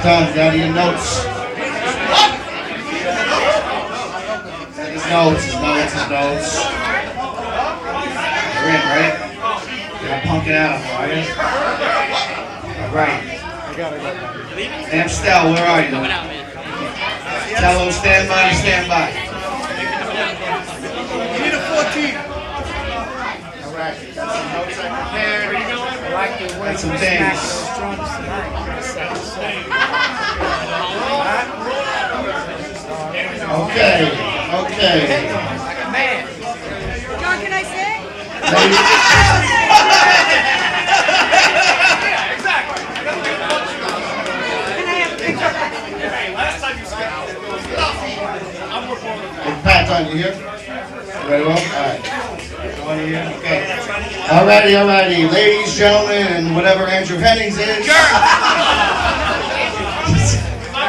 Done. Got your notes. His notes. You're in, right? You're not punking out, are you? All right. Amstel, where are you? Tell them stand by. You need a 14. All right. Got some notes I prepared. Got some things. Okay. John, can I say? Can I have a picture of that? Pat, on you here? Very well? Alright. On you here? Okay. Alrighty. Ladies, gentlemen, and whatever Andrew Hennings is.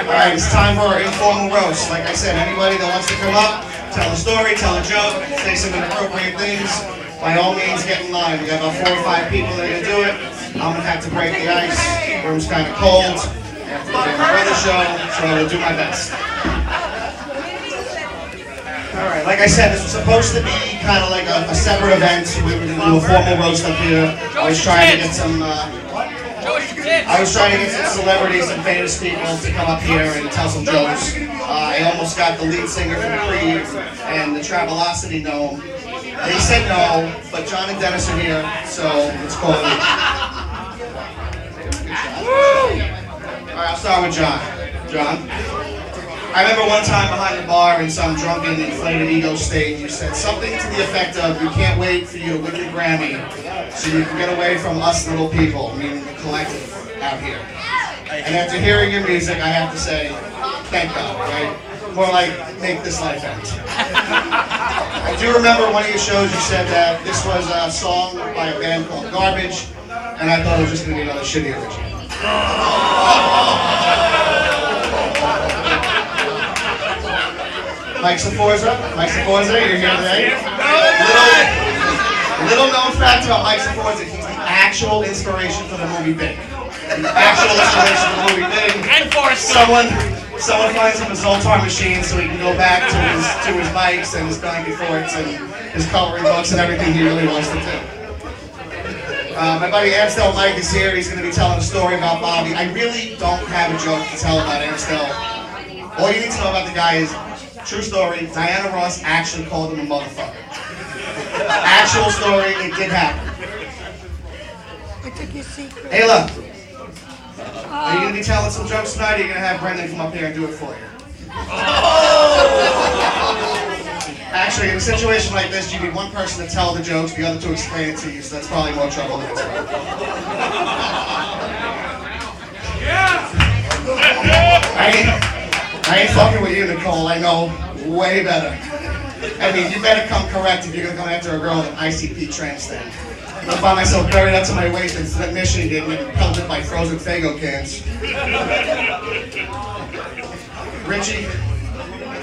Alright, it's time for our informal roast. Like I said, anybody that wants to come up, tell a story, tell a joke, say some inappropriate things, by all means get in line. We got about 4 or 5 people that are going to do it. I'm going to have to break the ice. The room's kind of cold. After my brother's show, so I will do my best. Alright, like I said, this was supposed to be kind of like a separate event. We were going to do a formal roast up here. I was trying to get some celebrities, some famous people to come up here and tell some jokes. I almost got the lead singer from the Creed and the Travelocity gnome. They said no, but John and Dennis are here, so let's call it. Alright, I'll start with John. John? I remember one time behind the bar in some drunken, inflated ego state, you said something to the effect of, we can't wait for you to win your Grammy so you can get away from us little people, meaning the collective out here. And after hearing your music, I have to say, thank God, right? More like, make this life end. I do remember one of your shows you said that this was a song by a band called Garbage, and I thought it was just going to be another shitty original. Mike Saforza, you're here today. Little known fact about Mike Saforza, he's the actual inspiration for the movie Big. The actual inspiration for the movie Big. And for someone finds him a Zoltar machine so he can go back to his bikes and his Donkey Forts and his coloring books and everything he really wants to do. My buddy Amstel Mike is here. He's going to be telling a story about Bobby. I really don't have a joke to tell about Amstel. All you need to know about the guy is, true story, Diana Ross actually called him a motherfucker. Actual story, it did happen. I took your secret. Ayla, are you going to be telling some jokes tonight, or are you going to have Brendan come up here and do it for you? Actually, in a situation like this, you need one person to tell the jokes, the other to explain it to you, so that's probably more trouble than it's worth. I ain't fucking with you, Nicole. I know way better. I mean, you better come correct if you're going to come after a girl in an ICP tram stand. I'm going to find myself buried up to my waist in Flint, Michigan and pelted by frozen Faygo cans. Richie,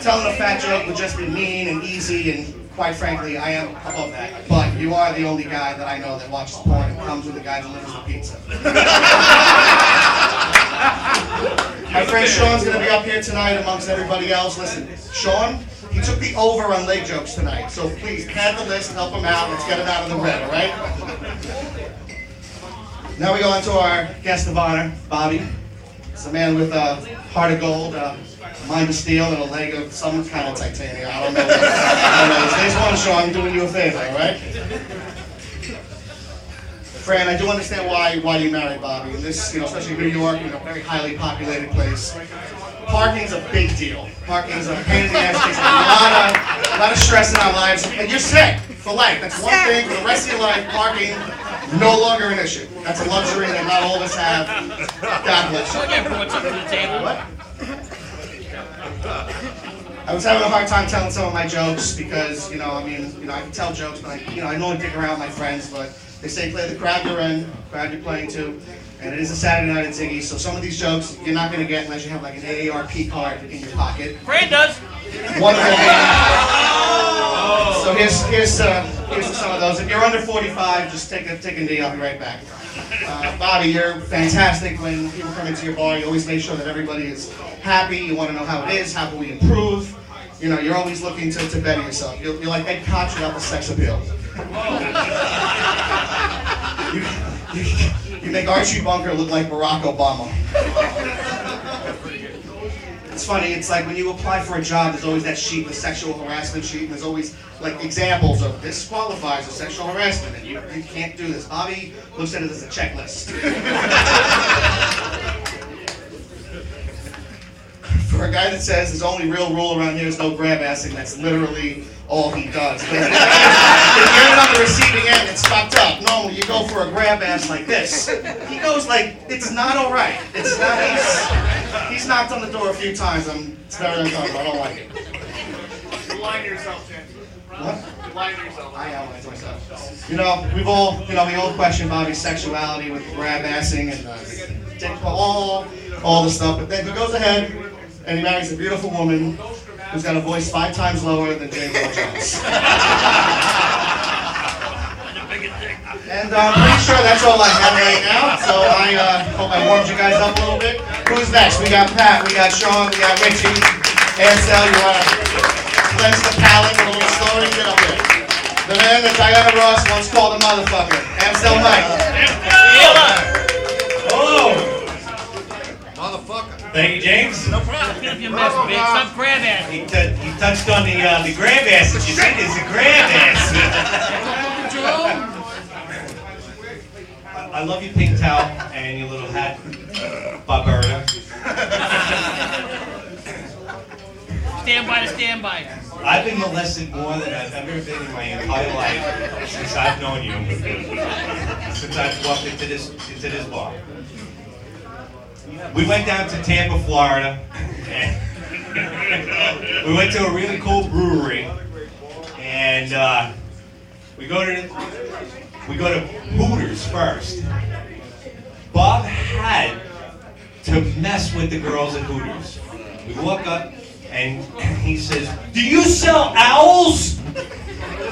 telling a fat joke would just be mean and easy, and quite frankly, I am above that. But you are the only guy that I know that watches porn and comes when the guy delivers the pizza. My friend Sean's going to be up here tonight amongst everybody else. Listen, Sean, he took the over on leg jokes tonight, so please pad the list, help him out, let's get him out of the red, all right? Now we go on to our guest of honor, Bobby. It's a man with a heart of gold, a mind of steel, and a leg of some kind of titanium. I don't know. Today's one, Sean, I'm doing you a favor, all right? Fran, I do understand why you married Bobby. In this, especially New York, a very highly populated place. Parking's a big deal. Parking's a pain in the ass. Takes a lot of stress in our lives. And you're set for life. That's one thing. For the rest of your life, parking no longer an issue. That's a luxury that not all of us have. God bless you. What? I was having a hard time telling some of my jokes because, I can tell jokes, but I normally pick around my friends, but they say play the crowd you're in, crowd you're playing to, and it is a Saturday night at Ziggy, so some of these jokes you're not going to get unless you have like an AARP card in your pocket. Fran does. One of them. So here's some of those. If you're under 45, just take a knee. I'll be right back. Bobby, you're fantastic. When people come into your bar, you always make sure that everybody is happy. You want to know how it is, how can we improve. You know, you're always looking to better yourself. You're like Ed Koch without the sex appeal. You make Archie Bunker look like Barack Obama. It's funny, it's like when you apply for a job, there's always that sheet, the sexual harassment sheet, and there's always like examples of this qualifies as sexual harassment, and you can't do this. Bobby looks at it as a checklist. For a guy that says his only real rule around here is no grab-assing, that's literally all he does. But if you're on the receiving end, it's fucked up. Normally you go for a grab-ass like this. He goes like, it's not alright. It's not, he's knocked on the door a few times. It's very uncomfortable. I don't like it. You lying to yourself, Jen. What? You're lying to yourself. I am lying to myself. You know, we all question Bobby's sexuality with grab-assing and all the stuff, but then he goes ahead and he marries a beautiful woman who's got a voice 5 times lower than James Earl Jones. And I'm pretty sure that's all I have right now, so I hope I warmed you guys up a little bit. Who's next? We got Pat, we got Sean, we got Richie. Ansel, you want to cleanse the palate with a little story? Get up there. The man that Diana Ross once called a motherfucker. Ansel Mike. Oh! Motherfucker. Thank you, James. No problem. You mess, bitch. Stop grab ass. He touched on the grab ass that you said is a grab ass. I love your pink towel and your little hat, Barberta. Stand by to stand by. I've been molested more than I've ever been in my entire life since I've known you. Since I've walked into this bar. We went down to Tampa, Florida. We went to a really cool brewery, and we go to Hooters first. Bob had to mess with the girls at Hooters. We walk up, and he says, "Do you sell owls?" And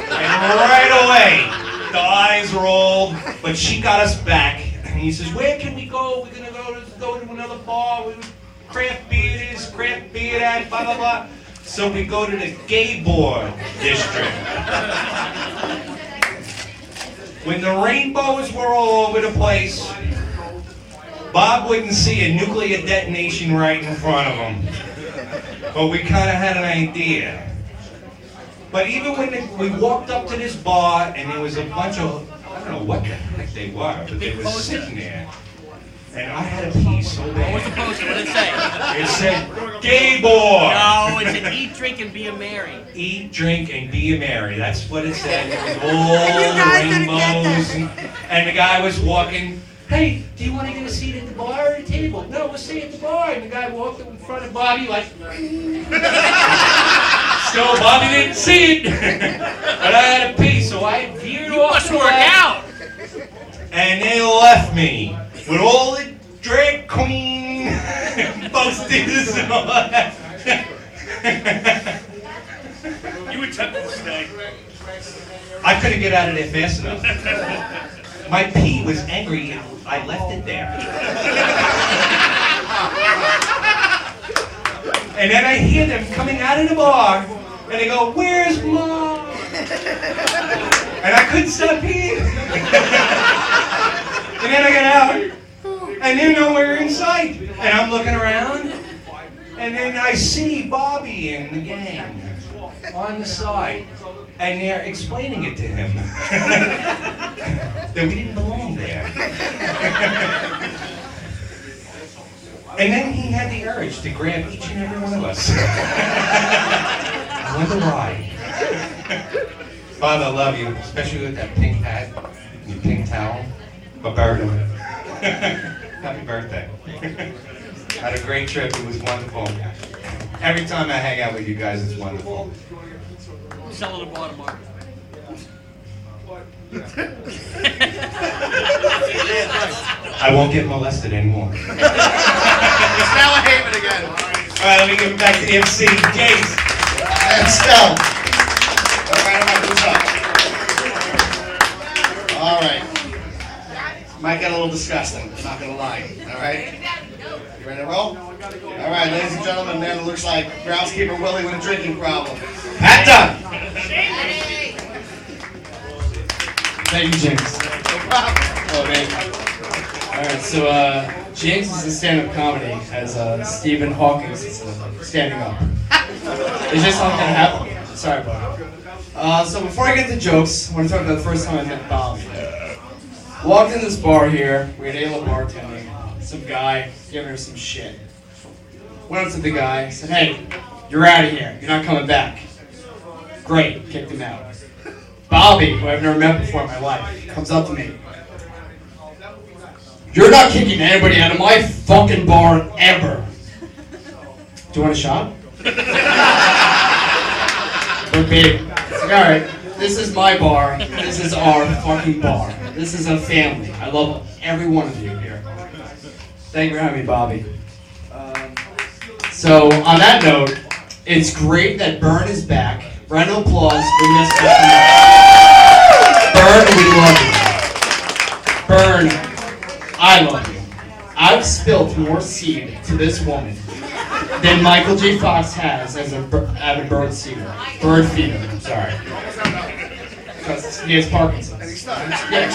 right away, the eyes rolled, but she got us back. And he says, "Where can we go? We're gonna go to another bar with craft beer at blah blah blah." So we go to the gay bar district. When the rainbows were all over the place, Bob wouldn't see a nuclear detonation right in front of him. But we kind of had an idea. But even when we walked up to this bar and there was a bunch of, I don't know what the heck they were, but they were sitting there. And I had a pee so bad. What was the poster? What did it say? It said, "Gay boy." No, it said eat, drink, and be a Mary. Eat, drink, and be a Mary. That's what it said. It was all the rainbows. And the guy was walking, "Hey, do you want to get a seat at the bar or a table?" "No, we'll sit at the bar." And the guy walked in front of Bobby like... So Bobby didn't see it. But I had to pee, so I veered off. Must work out. And they left me with all the drag queen posters and all that. You attempted to stay. I couldn't get out of there fast enough. My pee was angry and I left it there. And then I hear them coming out of the bar and they go, "Where's Mom?" And I couldn't stop peeing. And then I get out and they're nowhere in sight. And I'm looking around and then I see Bobby and the gang on the side. And they're explaining it to him that we didn't belong there. And then he had the urge to grab each and every one of us. I wonder why. Father, I love you, especially with that pink hat and your pink towel. Roberto. Happy birthday. Had a great trip. It was wonderful. Every time I hang out with you guys, it's wonderful. Sell at the bar tomorrow. I won't get molested anymore. It's now a haven again. All right, let me give it back to the MC. James. And Stell. All right. might get a little disgusting. I'm not gonna lie. All right. You ready to roll? All right, ladies and gentlemen, man, it looks like groundskeeper Willie with a drinking problem. Pat Dunn. Thank you, James. Oh, man. Alright, so James is a stand-up comedy as Stephen Hawkins is standing up. It's just not gonna happen. Sorry about it. So before I get to jokes, I want to talk about the first time I met Bobby. Walked in this bar here, we had Ayla bartending. Some guy giving her some shit. Went up to the guy, said, "Hey, you're out of here. You're not coming back." Great, kicked him out. Bobby, who I've never met before in my life, comes up to me. "You're not kicking anybody out of my fucking bar ever." "Do you want a shot?" We're big. It's like, alright, this is my bar. This is our fucking bar. This is a family. I love every one of you here. Thank you for having me, Bobby. So, on that note, it's great that Byrne is back. Round of applause for Mr. Byrne, we love you. Byrne, I love you. I've spilled more seed to this woman than Michael J. Fox has as a avid bird feeder. Sorry. Because he has Parkinson's. Yeah,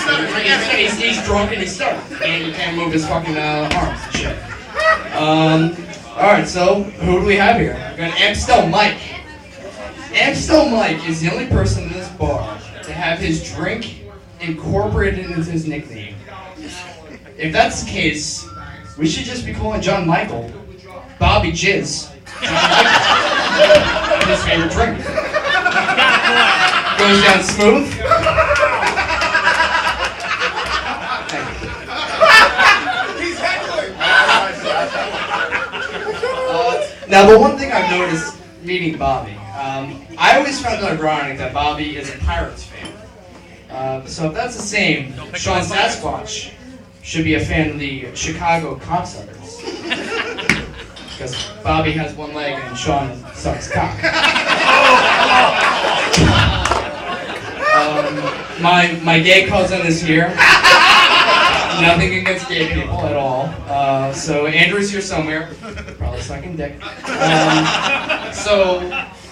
he's drunk and he's stuck. And he can't move his fucking arms and shit. Alright, so who do we have here? We've got Amstel Mike. Amstel Mike is the only person in this bar to have his drink incorporated into his nickname. If that's the case, we should just be calling John Michael Bobby Jizz. His favorite drink. Goes down smooth. Now, the one thing I've noticed meeting Bobby, I always found it ironic that Bobby is a Pirates fan. So if that's the same, Sean Sasquatch should be a fan of the Chicago Cocksuckers. Because Bobby has one leg and Sean sucks cock. My gay cousin is here. Nothing against gay people at all. So Andrew's here somewhere. Probably sucking dick. So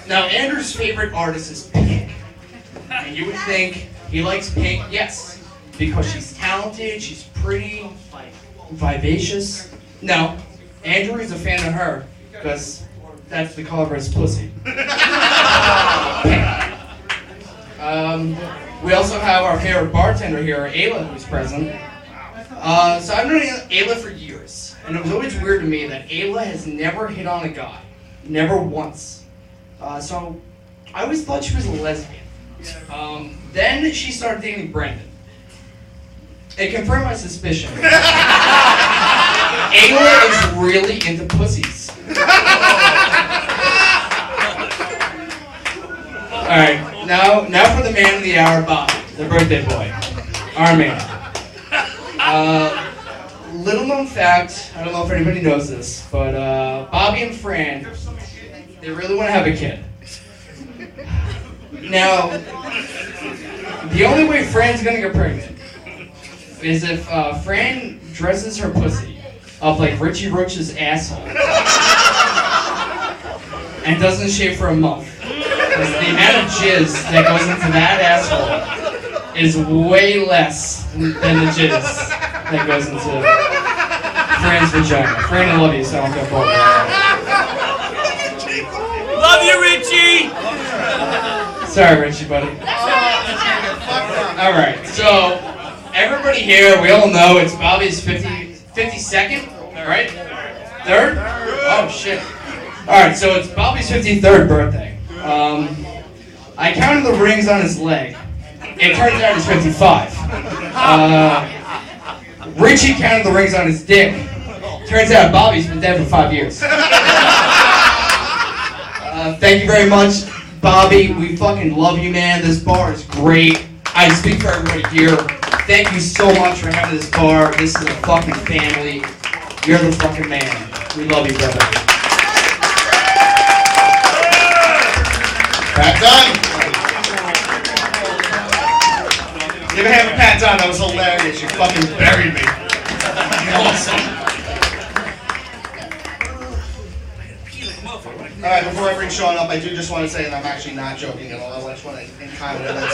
now Andrew's favorite artist is Pink. And you would think he likes Pink, yes, because she's talented, she's pretty, vivacious. No, Andrew is a fan of her because that's the color of his pussy. Pink. We also have our favorite bartender here, Ayla, who's present. So I've known Ayla for years, and it was always weird to me that Ayla has never hit on a guy. Never once. So I always thought she was a lesbian. Then she started dating Brandon. It confirmed my suspicion. Ayla is really into pussies. Alright, now for the man of the hour, Bob, the birthday boy. Our man. Little known fact, I don't know if anybody knows this, but Bobby and Fran, they really want to have a kid. Now, the only way Fran's gonna get pregnant is if Fran dresses her pussy up like Richie Roach's asshole and doesn't shave for a month. Because the amount of jizz that goes into that asshole is way less than the jizz that goes into Fran's vagina. Fran, I love you, so I don't get bored. Love you, Richie! Sorry, Richie, buddy. Alright, so everybody here, we all know it's Bobby's 52nd, right? Third? Oh, shit. Alright, so it's Bobby's 53rd birthday. I counted the rings on his leg. It turns out he's 55. Richie counted the rings on his dick. Turns out Bobby's been dead for 5 years. Thank you very much, Bobby. We fucking love you, man. This bar is great. I speak for everybody here. Thank you so much for having this bar. This is a fucking family. You're the fucking man. We love you, brother. Pat Dunn. Give a hand for Pat Dunn. That was hilarious. You fucking buried me. Awesome. All right, before I bring Sean up, I do just want to say, and I'm actually not joking at all. I just want to comment on that.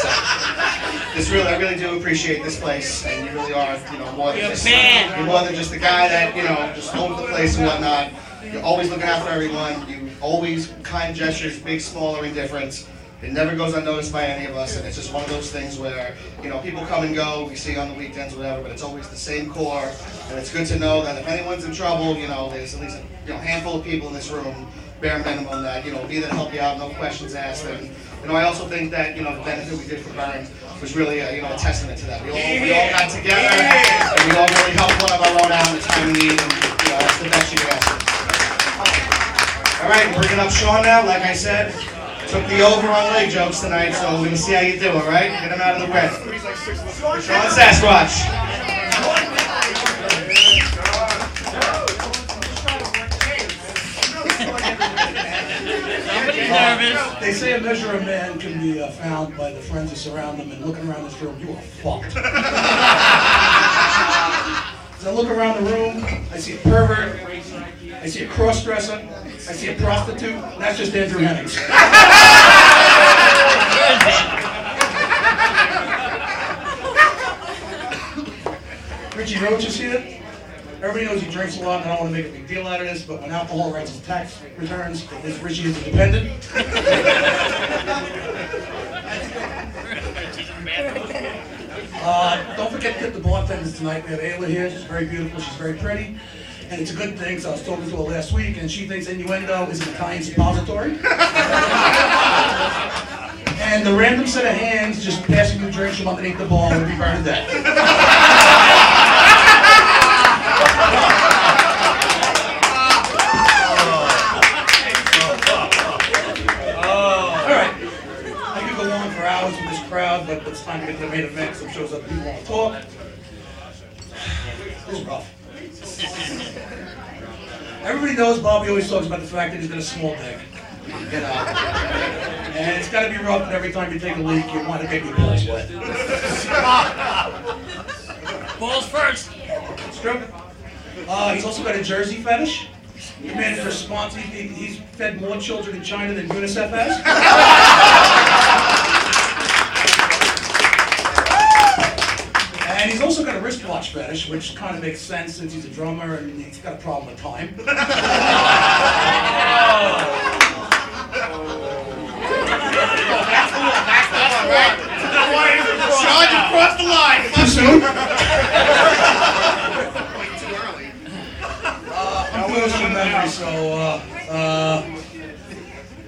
I really do appreciate this place, and you really are, more than just a guy that, just owns the place and whatnot. You're always looking out for everyone. You always kind gestures, big, small, or indifferent. It never goes unnoticed by any of us, and it's just one of those things where, people come and go, we see on the weekends, whatever, but it's always the same core, and it's good to know that if anyone's in trouble, there's at least a handful of people in this room, bare minimum, that, will be there to help you out, no questions asked. And, I also think that, the benefit we did for Burn was really, a testament to that. We all got together, and we all really helped one of our own out in the time of need, and, that's the best you can ask. All right, bringing up Sean now, like I said. Took the over on leg jokes tonight, so we're going to see how you do, all right? Get him out of the red. Sean Sasquatch. They say a measure of man can be found by the friends who surround them, and looking around this room, you are fucked. As I look around the room, I see a pervert, I see a cross-dresser, I see a prostitute, and that's just Andrew Hennings. Richie Roach is here. Everybody knows he drinks a lot, and I don't want to make a big deal out of this, but when alcohol writes his tax returns, Richie is a dependent. Don't forget to tip the bartenders tonight. We have Ayla here. She's very beautiful. She's very pretty. And it's a good thing, so I was talking to her last week, and she thinks innuendo is an Italian suppository. And the random set of hands just passing you drinks from underneath the bar would be Bernadette. With this crowd, but it's time to get to the main event. Some shows up people want to talk. This is rough. Everybody knows Bobby always talks about the fact that he's got a small dick. And it's got to be rough, and every time you take a leak, you want to get your balls wet. Balls first. It's true. He's also got a jersey fetish. He managed to sponsor. He's fed more children in China than UNICEF has. And he's also got a wristwatch fetish, which kind of makes sense since he's a drummer and he's got a problem with time. Sean, you crossed the line. Too soon? Too early. I'm doing some memory, so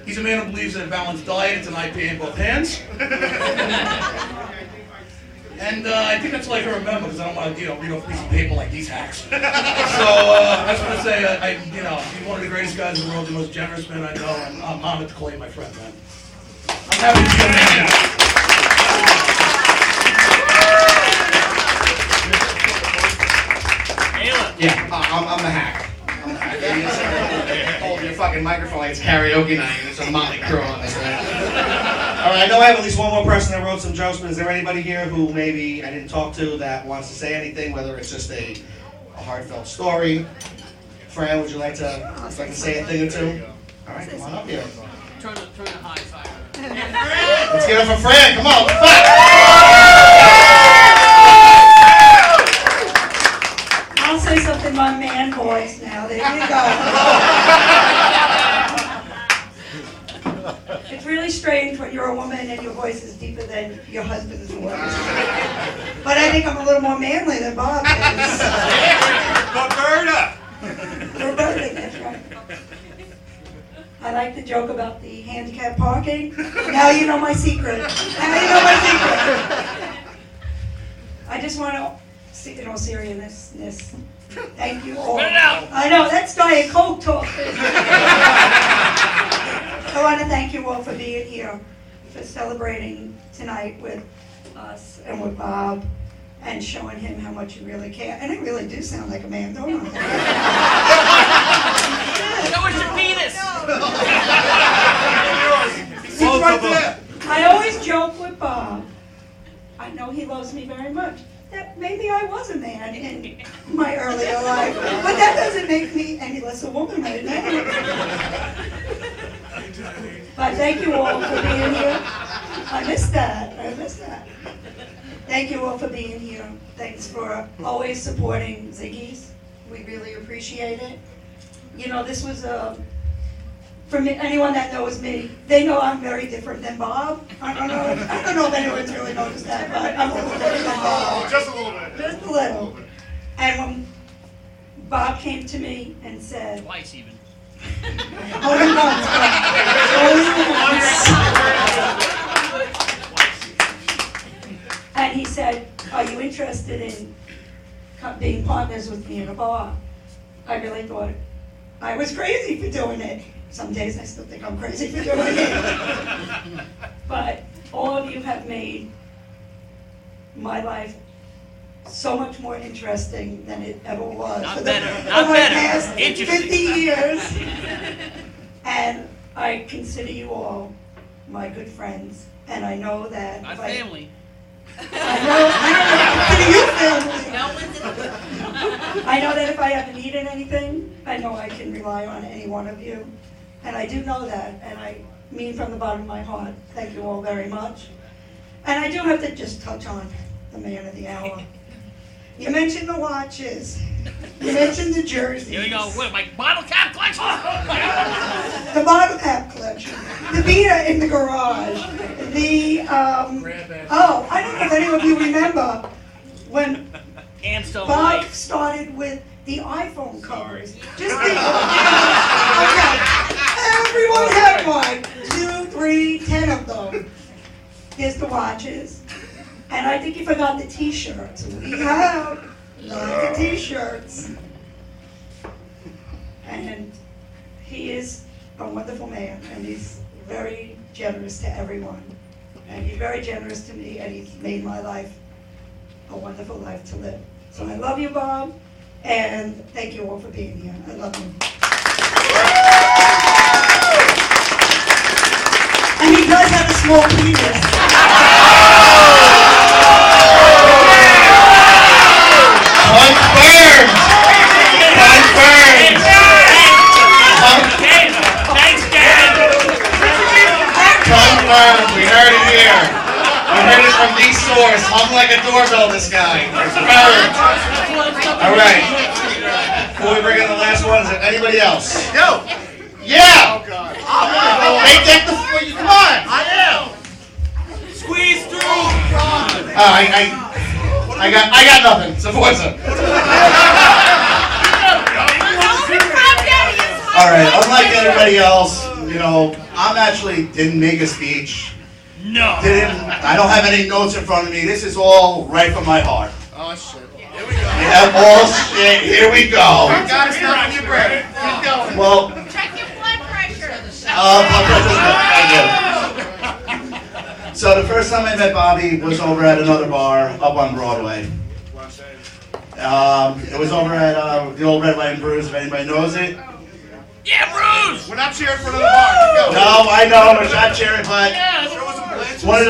he's a man who believes in a balanced diet. It's an IPA in both hands. And I think that's all I can remember because I don't want to, read off a piece of paper like these hacks. So I just want to say, he's one of the greatest guys in the world, the most generous man I know, and I'm honored to call you my friend, man. I'm happy to be a man. Yeah, I'm the hack. I'm the hack. Hold your fucking microphone like it's karaoke night and it's a Motley Crue on this thing. All right, I know I have at least one more person that wrote some jokes, but is there anybody here who maybe I didn't talk to that wants to say anything, whether it's just a heartfelt story? Fran, would you like to say a thing or two? All right, come on up here. Turn the high side. Let's get it for Fran. Come on, fuck! I'll say something in my man voice now. There you go. It's really strange when you're a woman and your voice is deeper than your husband's voice. But I think I'm a little more manly than Bob is. Roberta! Roberta, that's right. I like the joke about the handicap parking. Now you know my secret. Now you know my secret. I just want to, in all seriousness, thank you all. Spit it out. I know, that's Diet Coke talk. I want to thank you all for being here, for celebrating tonight with us and with Bob, and showing him how much you really care. And I really do sound like a man, don't I? That was your penis. He's right there. I always joke with Bob. I I know he loves me very much. That maybe I was a man in my earlier life, but that doesn't make me any less a woman right now. But thank you all for being here. I missed that. Thank you all for being here. Thanks for always supporting Ziggy's. We really appreciate it. You know, this was for me, anyone that knows me, they know I'm very different than Bob. I don't know if anyone's really noticed that, but I'm a little different than Bob. Just a little bit. Just a little. And when Bob came to me and said, Twice even. only once, and he said, are you interested in being partners with me in a bar? I really thought I was crazy for doing it. Some days I still think I'm crazy for doing it. But all of you have made my life so much more interesting than it ever was. Not for better, the not better. past Interesting. 50 years. And I consider you all my good friends. And I know that Not if I- family. I know that if I ever needed anything, I know I can rely on any one of you. And I do know that, and I mean from the bottom of my heart, thank you all very much. And I do have to just touch on the man of the hour. You mentioned the watches. You mentioned the jerseys. Here we go. What, my bottle cap collection? The bottle cap collection. The beer in the garage. The, oh, I don't know if any of you remember when Ants don't Bob like. started with the iPhone covers. Just the, okay. Everyone had one. 2, 3, 10 of them. Here's the watches. And I think you forgot the t-shirts. We have lots of t-shirts. And he is a wonderful man, and he's very generous to everyone. And he's very generous to me, and he's made my life a wonderful life to live. So I love you, Bob, and thank you all for being here. I love you. And he does have a small penis. Confirmed! Thanks, Karen. Confirmed! We heard it here. We heard it from the source. Hung like a doorbell, this guy. Confirmed. All right. Before we bring in the last one, is there anybody else? Yo! Yeah! Oh, God. Hey, take the come on! I am! Squeeze through. I got nothing. It's a Forza. All right. Unlike everybody else, you know, I'm actually didn't make a speech. No. I don't have any notes in front of me. This is all right from my heart. Oh, shit. Here we go. Yeah, all shit. Here we go. God, it's not in your breath. Keep going. Well, Check your blood pressure. blood pressure's good. Thank you. So the first time I met Bobby was over at another bar up on Broadway. It was over at the old Red, White, and Bruce, if anybody knows it. Yeah, Bruce. We're not cheering for another bar. Keep going. No, I know, we're not cheering, but Show us some blitz. one of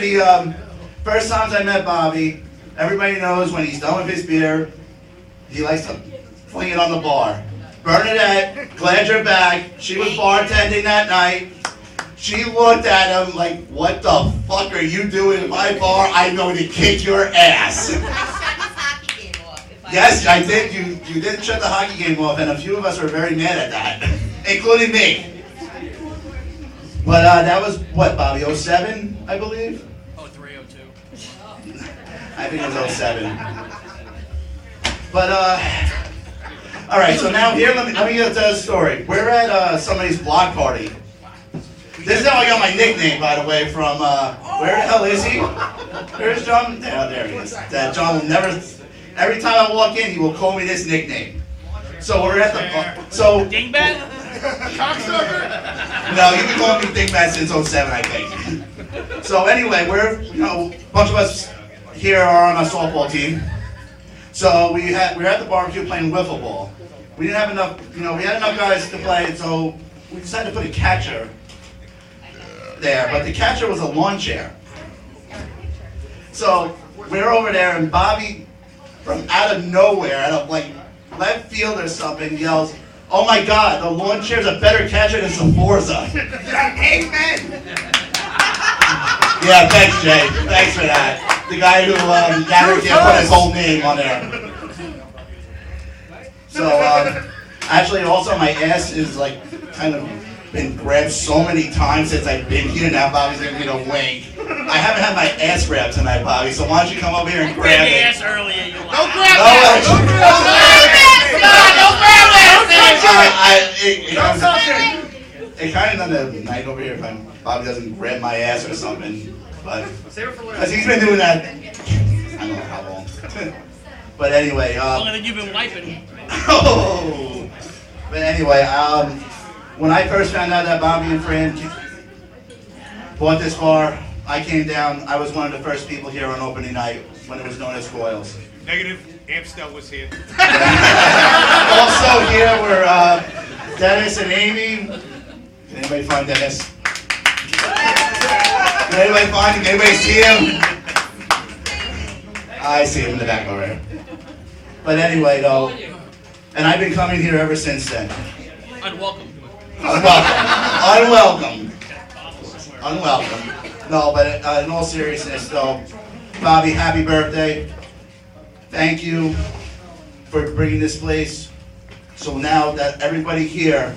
the first times I met Bobby, everybody knows when he's done with his beer, he likes to fling it on the bar. Bernadette, glad you're back. She was bartending that night. She looked at him like, what the fuck are you doing in my bar? I'm going to kick your ass. I shut his hockey game off. Yes, I did. You did shut the hockey game off, and a few of us were very mad at that, including me. But that was, what, Bobby, 07, I believe? Oh, 302. I think it was 07. But, all right, so now here, let me get to the story. We're at somebody's block party. This is how I got my nickname, by the way, from, where the hell is he? Where's John? Oh, there he is. That John will never, every time I walk in, he will call me this nickname. So we're at the, Dingbat? Cocksucker. no, you've been calling me Dingbat since 07, I think. So anyway, we're, a bunch of us here are on a softball team. So we were at the barbecue playing wiffle ball. We didn't have enough, we had enough guys to play, so we decided to put a catcher there, but the catcher was a lawn chair. So we're over there, and Bobby, from out of nowhere, out of like left field or something, yells, "Oh my God, the lawn chair's a better catcher than Forza." Amen. Yeah, thanks, Jay. Thanks for that. The guy who never did put his whole name on there. So, actually, also my ass is like kind of been grabbed so many times since I've been here. Now Bobby's giving me the wink. I haven't had my ass grabbed tonight, Bobby. So why don't you come over here and grab Grabbed the it? ass earlier, you Don't lied. grab No, that. actually- Don't grab that. Don't touch it. It kind of done the night over here if Bobby doesn't grab my ass or something. But Save it for later. because he's been doing that, I don't know how long. But anyway, Longer than you've been wiping. oh. But anyway, when I first found out that Bobby and Fran bought this bar, I came down. I was one of the first people here on opening night when it was known as Coils. Negative. Amstel was here. Also here were Dennis and Amy. Can anybody find Dennis? Can anybody find him? Can anybody see him? I see him in the back over there. But anyway, though, and I've been coming here ever since then. Unwelcome. Unwelcome. No, but in all seriousness, though, Bobby, happy birthday. Thank you for bringing this place. So now that everybody here,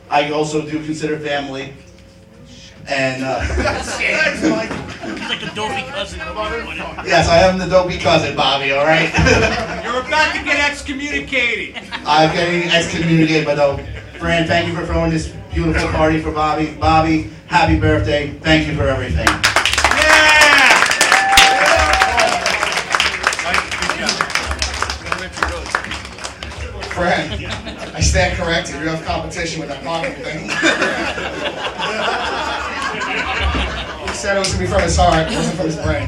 I also do consider family. And He's like a dopey cousin. yes, I am the dopey cousin, Bobby. All right. You're about to get excommunicated. I'm getting excommunicated, but no. Fran, thank you for throwing this beautiful party for Bobby. Bobby, happy birthday. Thank you for everything. Fran, I stand corrected. You have competition with that pocket thing. He said it was going to be from his heart, it wasn't from his brain.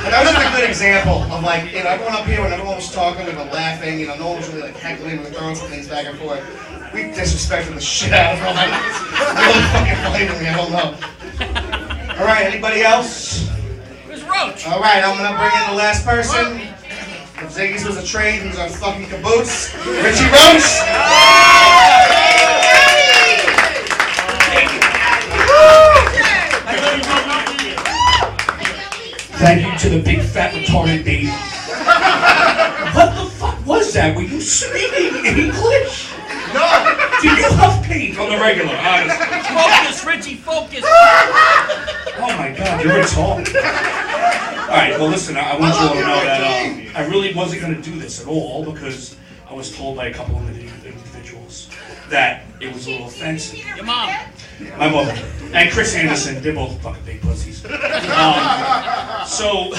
And that was just a good example of like, you know, everyone up here, when everyone was talking, we were laughing, you know, no one was really like heckling, we were throwing some things back and forth. We disrespected the shit out of them. Like, really fucking funny to me, I don't know. All right, anybody else? Where's Roach? All right, I'm gonna bring in the last person. If Ziggy's was a train, he was our fucking caboose. Richie Roach. Thank you to the big fat retarded baby. What the fuck was that? Were you speaking English? No. Do you have paint on the regular? Honestly. Focus, Richie, focus. Oh my God, you're retarded. All right, well listen, I want you all to know that I really wasn't going to do this at all because I was told by a couple of individuals that it was a little offensive. Your mom. My mother and Chris Anderson, they're both fucking big pussies. So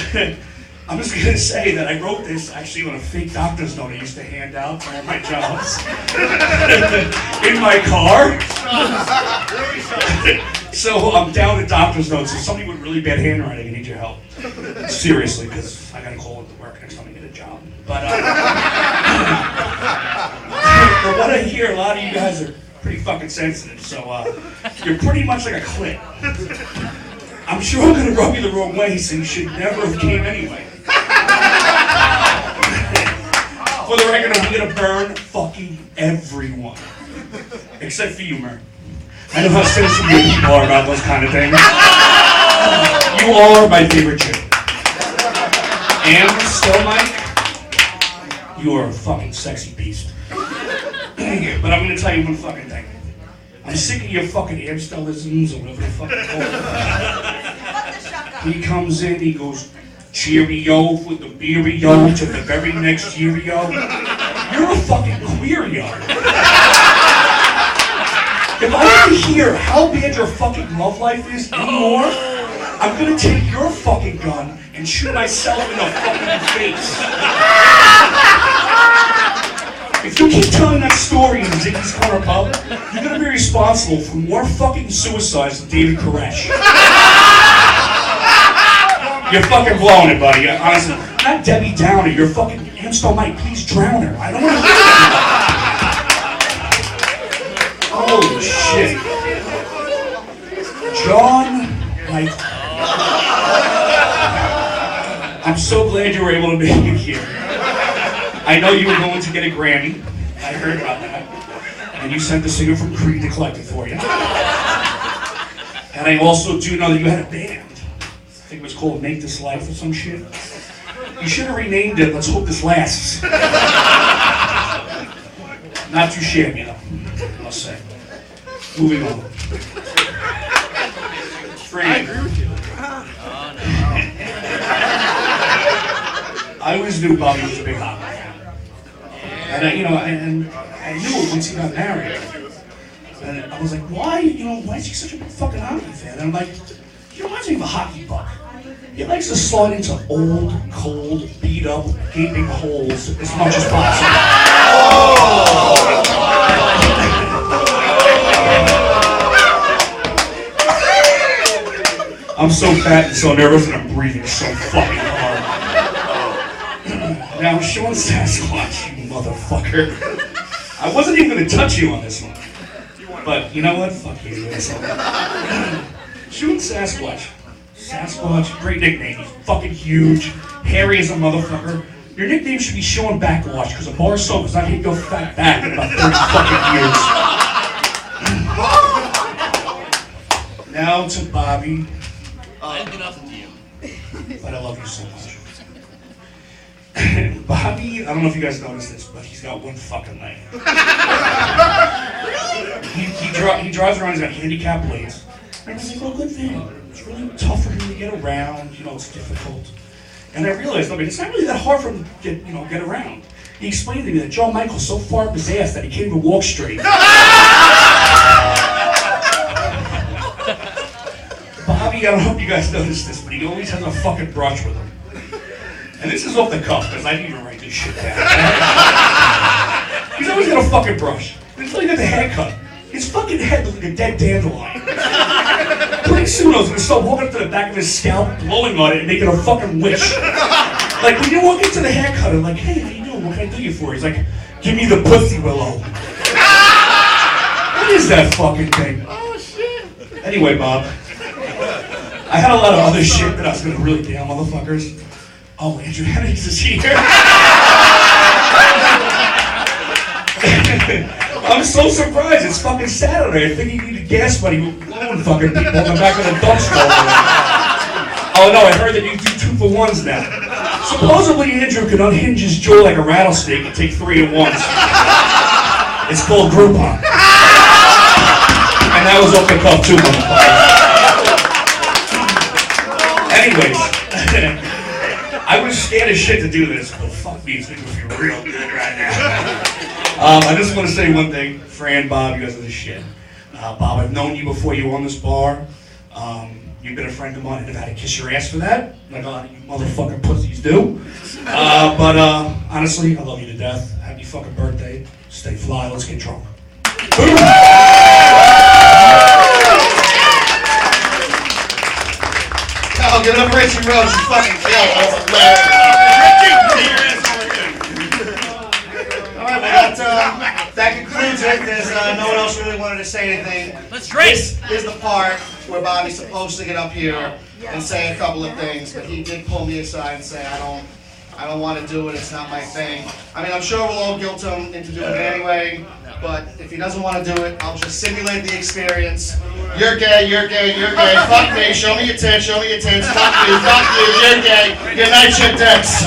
I'm just gonna say that I wrote this actually on a fake doctor's note I used to hand out for all my jobs in my car. So I'm down to doctor's notes. If somebody with really bad handwriting, I need your help. Seriously, because I gotta call it to work next time I get a job. But from what I hear, a lot of you guys are pretty fucking sensitive, so you're pretty much like a clit. I'm sure I'm gonna rub you the wrong way, so you should never have came anyway. For the record, I'm gonna burn fucking everyone. Except for you, Mern. I know how sensitive you people are about those kind of things. You are my favorite chick. And still, Mike, you are a fucking sexy beast. But I'm gonna tell you one fucking thing. I'm sick of your fucking Amstelisms or whatever the fuck you call it. He comes in, he goes, cheerio with the beerio to the very next cheerio. You're a fucking queerio. If I have to hear how bad your fucking love life is anymore, I'm gonna take your fucking gun and shoot myself in the fucking face. If you keep telling that story in Ziggy's Corner Pub, you're gonna be responsible for more fucking suicides than David Koresh. You're fucking blowing it, buddy. Honestly, not Debbie Downer. You're fucking Amstel Mike. Please drown her. I don't want to listen to that. Holy shit. John Michael. I'm so glad you were able to make it here. I know you were going to get a Grammy. I heard about that. And you sent the singer from Creed to collect it for you. And I also do know that you had a band. I think it was called Make This Life or some shit. You should have renamed it Let's Hope This Lasts. Not too shabby, though, I'll say. Moving on. I agree with you. I always knew Bobby was a big hockey fan. And I knew it once he got married. And I was like, why is he such a big fucking hockey fan? And I'm like, he reminds me of a hockey buck. He likes to slide into old, cold, beat up, gaping holes as much as possible. I'm so fat and so nervous and I'm breathing so fucking hard. Now, Sean Sasquatch, you motherfucker. I wasn't even gonna touch you on this one. But you know what? Fuck you. Sean Sasquatch. Sasquatch, great nickname. He's fucking huge, hairy as a motherfucker. Your nickname should be Sean Backwatch, because a bar soap has not hit your fat back in about 30 fucking years. Now to Bobby. I didn't do nothing to you. But I love you so much. Bobby, I don't know if you guys noticed this, but he's got one fucking leg. He drives around, he's got handicap blades. And I was like, oh, good thing. It's really tough for him to get around, it's difficult. And I realized, it's not really that hard for him to get around. He explained to me that John Michael's so far up his ass that he can't even walk straight. Bobby, I don't know if you guys noticed this, but he always has a fucking brush with him. And this is off the cuff, because I didn't even write this shit down. He's always got a fucking brush. Until he got the haircut. His fucking head looks like a dead dandelion. Pretty soon I was gonna start walking up to the back of his scalp, blowing on it, and making a fucking wish. Like, when you walk into the haircut, I'm like, hey, how you doing? What can I do you for? He's like, give me the pussy willow. What is that fucking thing? Oh, shit. Anyway, Bob. I had a lot of other shit that I was gonna really nail motherfuckers. Oh, Andrew Hennings is here. I'm so surprised. It's fucking Saturday. I think he needed gas money with blowing fucking people on the back of the dumpster. Oh no, I heard that you do 2-for-1s now. Supposedly Andrew can unhinge his jaw like a rattlesnake and take 3 at once. It's called Groupon. And that was off the cuff too, motherfucker. Anyways. I was scared as shit to do this, but fuck me, it's making me feel real good right now. I just want to say one thing. Fran, Bob, you guys are the shit. Bob, I've known you before you were on this bar. You've been a friend of mine, and I've had to kiss your ass for that, like a lot of you motherfucking pussies do. But honestly, I love you to death. Happy fucking birthday. Stay fly, let's get drunk. Oh, give it up for Richie Rose. She's fucking killed. That's hilarious. All right, that concludes it. There's no one else really wanted to say anything. Let's drink. This is the part where Bobby's supposed to get up here and say a couple of things, but he did pull me aside and say, I don't want to do it. It's not my thing. I mean, I'm sure we'll all guilt him into doing it anyway. But if he doesn't want to do it, I'll just simulate the experience. You're gay, you're gay, you're gay. Fuck me, show me your tits, show me your tits. Fuck you, you're gay. You're night shift dicks.